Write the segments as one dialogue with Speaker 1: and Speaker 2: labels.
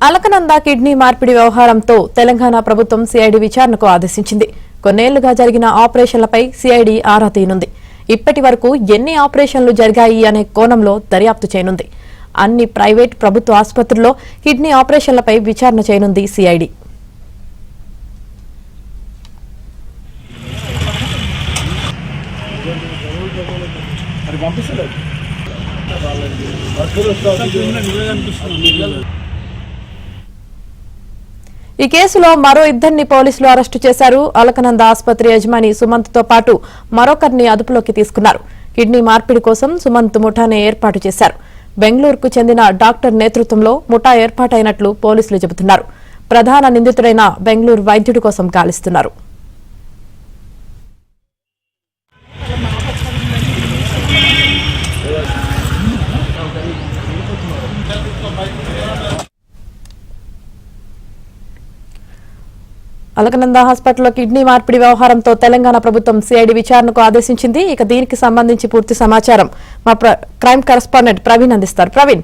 Speaker 1: Alaknanda kidney మార్పిడి వ్యవహారంతో తెలంగాణ ప్రభుత్వం CID విచారణకు ఆదేశించింది. కొన్నేళ్లుగా జరిగిన ఆపరేషన్లపై సిఐడి ఆరా తీయనుంది. ఇప్పటి వరకు ఎన్ని ఆపరేషన్లు జరిగాయి అనే కోణంలో దర్యాప్తు చేయనుంది. అన్ని ప్రైవేట్ ప్రభుత్వ ఆసుపత్రుల్లో కిడ్నీ ఆపరేషన్లపై విచారణ చేయనుంది సిఐడి. ఈ కేసులో మరో ఇద్దరిని పోలీసులు అరెస్టు చేశారు. అలకనంద ఆసుపత్రి యజమాని సుమంత్ తో పాటు మరొకరిని అదుపులోకి తీసుకున్నారు. కిడ్నీ మార్పిడి కోసం సుమంత్ ముఠానే ఏర్పాటు చేశారు. బెంగళూరుకు చెందిన డాక్టర్ నేతృత్వంలో ముఠా ఏర్పాటైనట్లు పోలీసులు చెబుతున్నారు. ప్రధాన నిందితుడైన బెంగళూరు వైద్యుడి కోసం గాలిస్తున్నారు. అలకనంద హాస్పిటల్లో కిడ్నీ మార్పిడి వ్యవహారంతో తెలంగాణ ప్రభుత్వం సిఐడి విచారణకు ఆదేశించింది. ఇక దీనికి సంబంధించి పూర్తి సమాచారం మా క్రైమ్ కరెస్పాండెంట్ ప్రవీణ్ అందిస్తారు. ప్రవీణ్,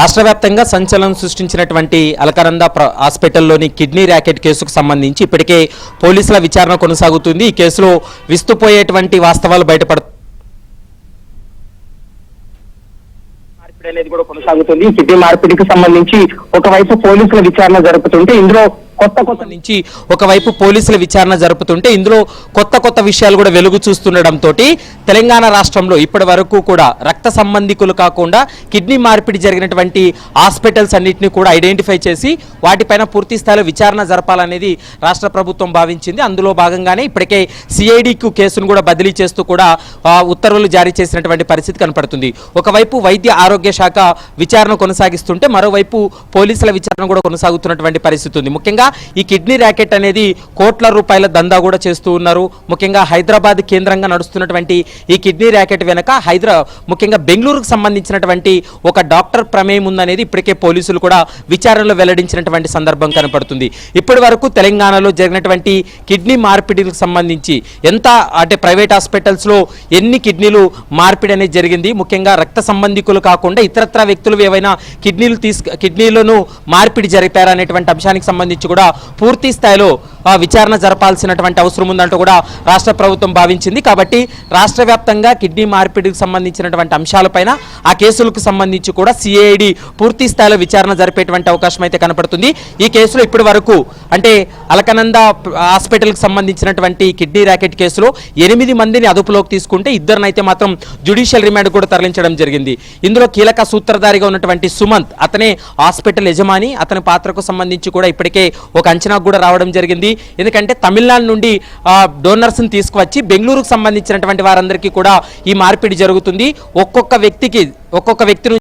Speaker 2: రాష్ట్ర వ్యాప్తంగా సంచలనం సృష్టించినటువంటి అలకనంద హాస్పిటల్లోని కిడ్నీ ర్యాకెట్ కేసుకు సంబంధించి ఇప్పటికే పోలీసుల విచారణ కొనసాగుతుంది. ఈ కేసులో విస్తుపోయేటువంటి వాస్తవాలు బయటపడుతున్నాయి
Speaker 3: అనేది కూడా కొనసాగుతుంది. కిడ్నీ మార్పిడికి సంబంధించి ఒకవైపు పోలీసుల విచారణ జరుపుతుంటే ఇందులో
Speaker 2: నుంచి ఒకవైపు పోలీసుల విచారణ జరుపుతుంటే ఇందులో కొత్త విషయాలు కూడా వెలుగు చూస్తుండడంతో తెలంగాణ రాష్ట్రంలో ఇప్పటి వరకు కూడా రక్త సంబంధికులు కాకుండా కిడ్నీ మార్పిడి జరిగినటువంటి హాస్పిటల్స్ అన్నింటినీ కూడా ఐడెంటిఫై చేసి వాటిపైన పూర్తి స్థాయిలో విచారణ జరపాలనేది రాష్ట్ర ప్రభుత్వం భావించింది. అందులో భాగంగానే ఇప్పటికే సిఐడికు కేసును కూడా బదిలీ చేస్తూ కూడా ఉత్తర్వులు జారీ చేసినటువంటి పరిస్థితి కనపడుతుంది. ఒకవైపు వైద్య ఆరోగ్య శాఖ విచారణ కొనసాగిస్తుంటే మరోవైపు పోలీసుల విచారణ కూడా కొనసాగుతున్నటువంటి పరిస్థితి ఉంది. ముఖ్యంగా ఈ కిడ్నీ ర్యాకెట్ అనేది కోట్ల రూపాయల దందా కూడా చేస్తూ ఉన్నారు. ముఖ్యంగా హైదరాబాద్ కేంద్రంగా నడుస్తున్నటువంటి ఈ కిడ్నీ ర్యాకెట్ వెనక ముఖ్యంగా బెంగళూరుకు సంబంధించినటువంటి ఒక డాక్టర్ ప్రమేయం ఉందనేది ఇప్పటికే పోలీసులు కూడా విచారణలో వెల్లడించినటువంటి సందర్భం కనపడుతుంది. ఇప్పటి వరకు తెలంగాణలో జరిగినటువంటి కిడ్నీ మార్పిడికి సంబంధించి ఎంత అంటే ప్రైవేట్ హాస్పిటల్స్ లో ఎన్ని కిడ్నీలు మార్పిడి అనేది జరిగింది, ముఖ్యంగా రక్త సంబంధికులు కాకుండా ఇతరత్ర వ్యక్తులు ఏవైనా కిడ్నీలను మార్పిడి జరిపారా అనేటువంటి అంశానికి సంబంధించి కూడా పూర్తి స్థాయిలో విచారణ జరపాల్సినటువంటి అవసరం ఉందంటూ కూడా రాష్ట్ర ప్రభుత్వం భావించింది. కాబట్టి రాష్ట్ర వ్యాప్తంగా కిడ్నీ మార్పిడికి సంబంధించినటువంటి అంశాలపైన ఆ కేసులకు సంబంధించి కూడా సిఐడి పూర్తి స్థాయిలో విచారణ జరిపేటువంటి అవకాశం అయితే కనపడుతుంది. ఈ కేసులో ఇప్పటి వరకు అంటే అలకనంద హాస్పిటల్కి సంబంధించినటువంటి కిడ్నీ ర్యాకెట్ కేసులో 8 మందిని అదుపులోకి తీసుకుంటే ఇద్దరినైతే మాత్రం జ్యుడిషియల్ రిమాండ్ కూడా తరలించడం జరిగింది. ఇందులో కీలక సూత్రధారిగా ఉన్నటువంటి సుమంత్, అతనే హాస్పిటల్ యజమాని. అతని పాత్రకు సంబంధించి కూడా ఇప్పటికే ఒక అంచనాకు కూడా రావడం జరిగింది. ఎందుకంటే తమిళనాడు నుండి డోనర్స్ ని తీసుకువచ్చి బెంగళూరుకు సంబంధించినటువంటి వారందరికీ కూడా ఈ మార్పిడి జరుగుతుంది. ఒక్కొక్క వ్యక్తి